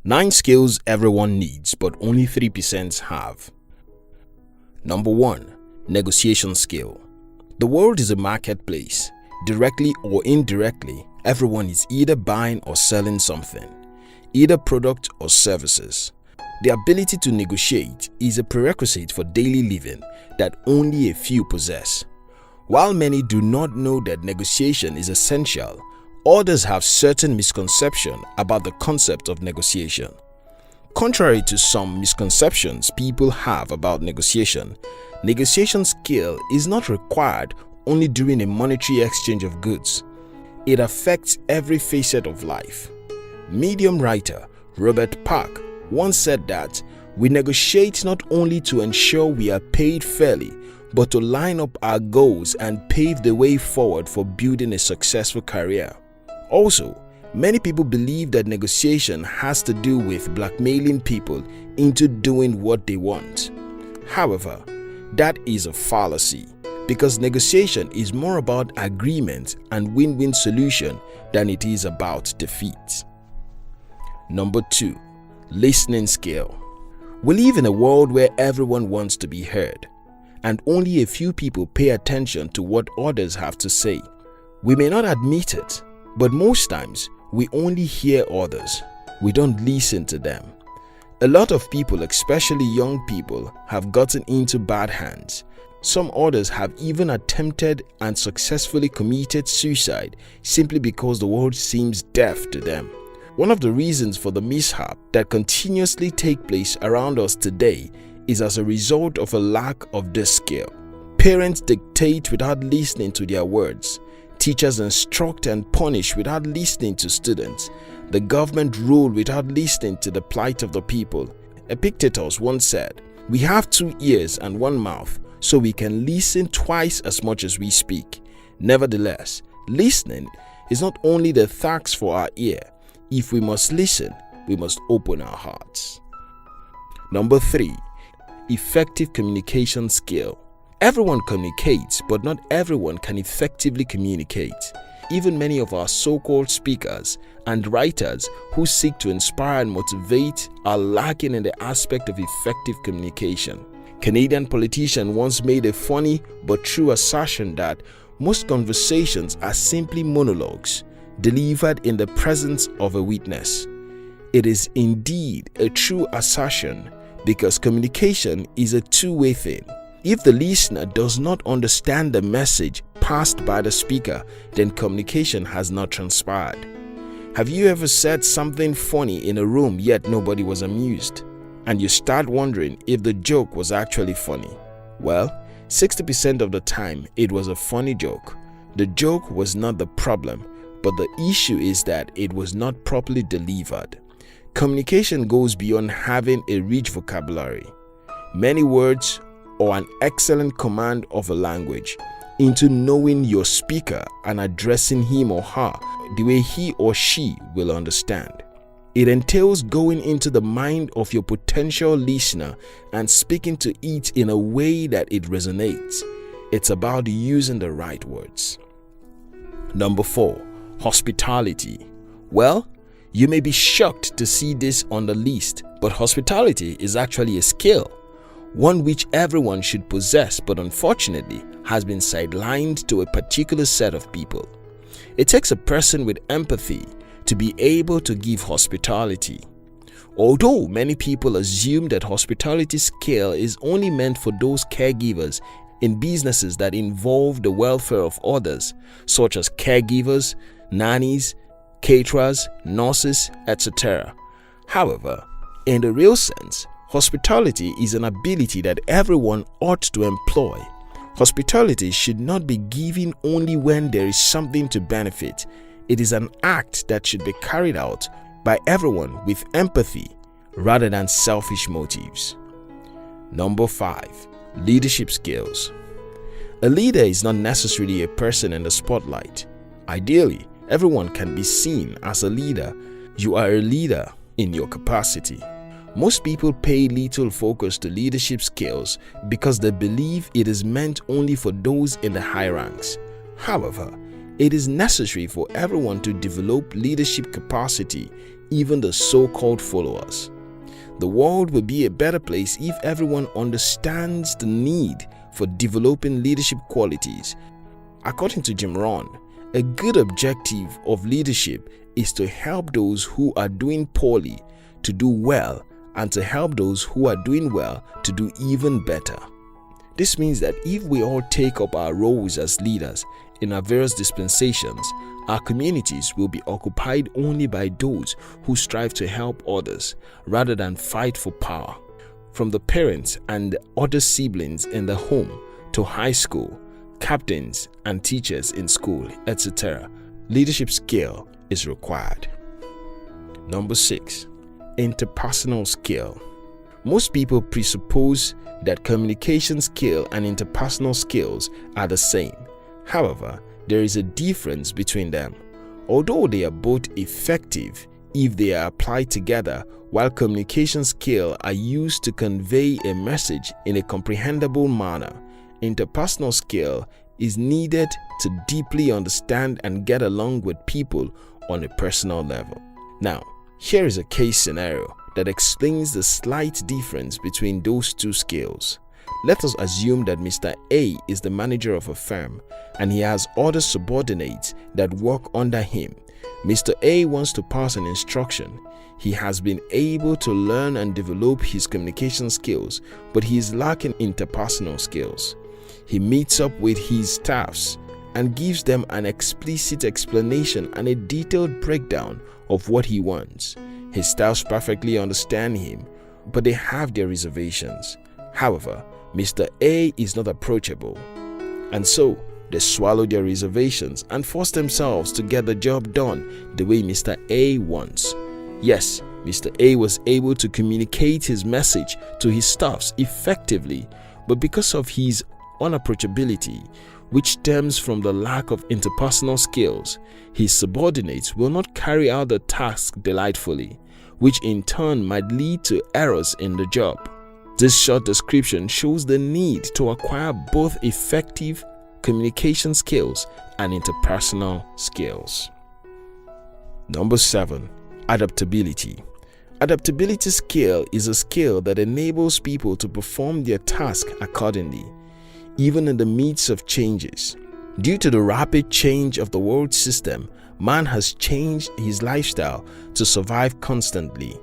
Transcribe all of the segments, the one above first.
9 skills everyone needs but only 3% have. Number 1. Negotiation skill. The world is a marketplace. Directly or indirectly, everyone is either buying or selling something, either product or services. The ability to negotiate is a prerequisite for daily living that only a few possess. While many do not know that negotiation is essential, others have certain misconceptions about the concept of negotiation. Contrary to some misconceptions people have about negotiation skill is not required only during a monetary exchange of goods. It affects every facet of life. Medium writer Robert Park once said that we negotiate not only to ensure we are paid fairly, but to line up our goals and pave the way forward for building a successful career. Also, many people believe that negotiation has to do with blackmailing people into doing what they want. However, that is a fallacy, because negotiation is more about agreement and win-win solution than it is about defeat. Number 2. Listening skill. We live in a world where everyone wants to be heard, and only a few people pay attention to what others have to say. We may not admit it, but most times we only hear others. We don't listen to them. A lot of people, especially young people, have gotten into bad hands. Some others have even attempted and successfully committed suicide simply because the world seems deaf to them. One of the reasons for the mishap that continuously take place around us today is as a result of a lack of this skill. Parents dictate without listening to their words. Teachers instruct and punish without listening to students. The government rule without listening to the plight of the people. Epictetus once said, "We have 2 ears and 1 mouth, so we can listen twice as much as we speak." Nevertheless, listening is not only the thanks for our ear. If we must listen, we must open our hearts. Number 3. Effective communication skill. Everyone communicates, but not everyone can effectively communicate. Even many of our so-called speakers and writers who seek to inspire and motivate are lacking in the aspect of effective communication. Canadian politician once made a funny but true assertion that most conversations are simply monologues delivered in the presence of a witness. It is indeed a true assertion because communication is a two-way thing. If the listener does not understand the message passed by the speaker, then communication has not transpired. Have you ever said something funny in a room yet nobody was amused? And you start wondering if the joke was actually funny? Well, 60% of the time it was a funny joke. The joke was not the problem, but the issue is that it was not properly delivered. Communication goes beyond having a rich vocabulary, many words, or an excellent command of a language, into knowing your speaker and addressing him or her the way he or she will understand. It entails going into the mind of your potential listener and speaking to it in a way that it resonates. It's about using the right words. Number 4. Hospitality. Well, you may be shocked to see this on the list, but hospitality is actually a skill, one which everyone should possess but unfortunately has been sidelined to a particular set of people. It takes a person with empathy to be able to give hospitality. Although many people assume that hospitality skill is only meant for those caregivers in businesses that involve the welfare of others, such as caregivers, nannies, caterers, nurses, etc. However, in the real sense, hospitality is an ability that everyone ought to employ. Hospitality should not be given only when there is something to benefit. It is an act that should be carried out by everyone with empathy rather than selfish motives. Number 5. Leadership skills. A leader is not necessarily a person in the spotlight. Ideally, everyone can be seen as a leader. You are a leader in your capacity. Most people pay little focus to leadership skills because they believe it is meant only for those in the high ranks. However, It is necessary for everyone to develop leadership capacity, even the so-called followers. The world will be a better place if everyone understands the need for developing leadership qualities. According to Jim Rohn, a good objective of leadership is to help those who are doing poorly to do well and to help those who are doing well to do even better. This means that if we all take up our roles as leaders in our various dispensations, our communities will be occupied only by those who strive to help others rather than fight for power. From the parents and other siblings in the home to high school, captains and teachers in school, etc., leadership skill is required. Number 6. Interpersonal skill. Most people presuppose that communication skill and interpersonal skills are the same. However, there is a difference between them. Although they are both effective if they are applied together, while communication skills are used to convey a message in a comprehensible manner, interpersonal skill is needed to deeply understand and get along with people on a personal level. Now, here is a case scenario that explains the slight difference between those two skills. Let us assume that Mr. A is the manager of a firm and he has other subordinates that work under him. Mr. A wants to pass an instruction. He has been able to learn and develop his communication skills, but he is lacking interpersonal skills. He meets up with his staffs and gives them an explicit explanation and a detailed breakdown of what he wants. His staffs perfectly understand him, but they have their reservations. However, Mr. A is not approachable, and so they swallow their reservations and force themselves to get the job done the way Mr. A wants. Yes, Mr. A was able to communicate his message to his staffs effectively, but because of his unapproachability, which stems from the lack of interpersonal skills, his subordinates will not carry out the task delightfully, which in turn might lead to errors in the job. This short description shows the need to acquire both effective communication skills and interpersonal skills. Number 7. Adaptability. Adaptability skill is a skill that enables people to perform their task accordingly, even in the midst of changes. Due to the rapid change of the world system, man has changed his lifestyle to survive constantly.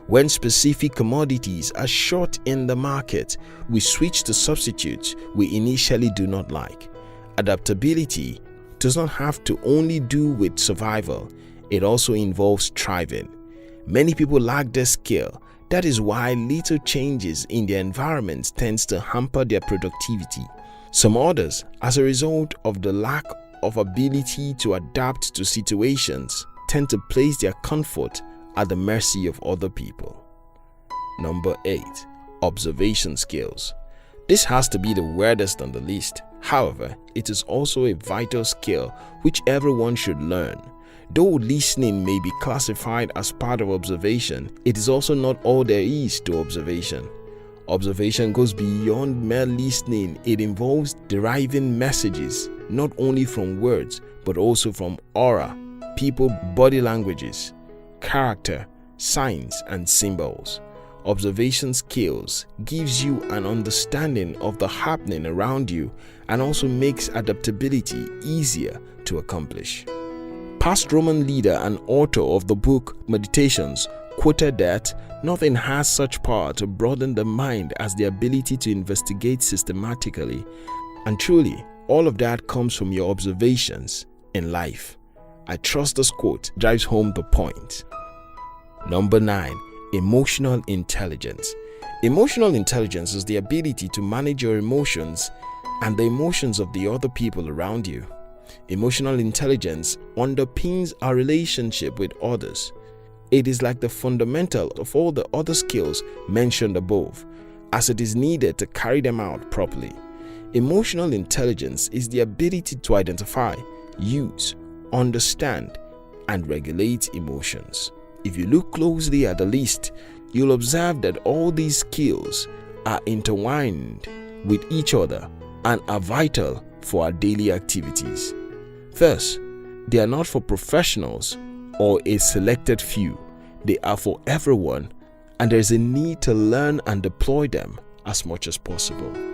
When specific commodities are short in the market, we switch to substitutes we initially do not like. Adaptability does not have to only do with survival, it also involves thriving. Many people lack this skill. That is why little changes in their environment tends to hamper their productivity. Some others, as a result of the lack of ability to adapt to situations, tend to place their comfort at the mercy of other people. Number 8. Observation skills. This has to be the weirdest on the list. However, it is also a vital skill which everyone should learn. Though listening may be classified as part of observation, it is also not all there is to observation. Observation goes beyond mere listening. It involves deriving messages not only from words but also from aura, people, body languages, character, signs, and symbols. Observation skills gives you an understanding of the happening around you and also makes adaptability easier to accomplish. Past Roman leader and author of the book Meditations quoted that nothing has such power to broaden the mind as the ability to investigate systematically. And truly, all of that comes from your observations in life. I trust this quote drives home the point. Number 9. Emotional intelligence. Emotional intelligence is the ability to manage your emotions and the emotions of the other people around you. Emotional intelligence underpins our relationship with others. It is like the fundamental of all the other skills mentioned above, as it is needed to carry them out properly. Emotional intelligence is the ability to identify, use, understand, and regulate emotions. If you look closely at the list, you'll observe that all these skills are intertwined with each other and are vital for our daily activities. Thus, they are not for professionals or a selected few. They are for everyone, and there is a need to learn and deploy them as much as possible.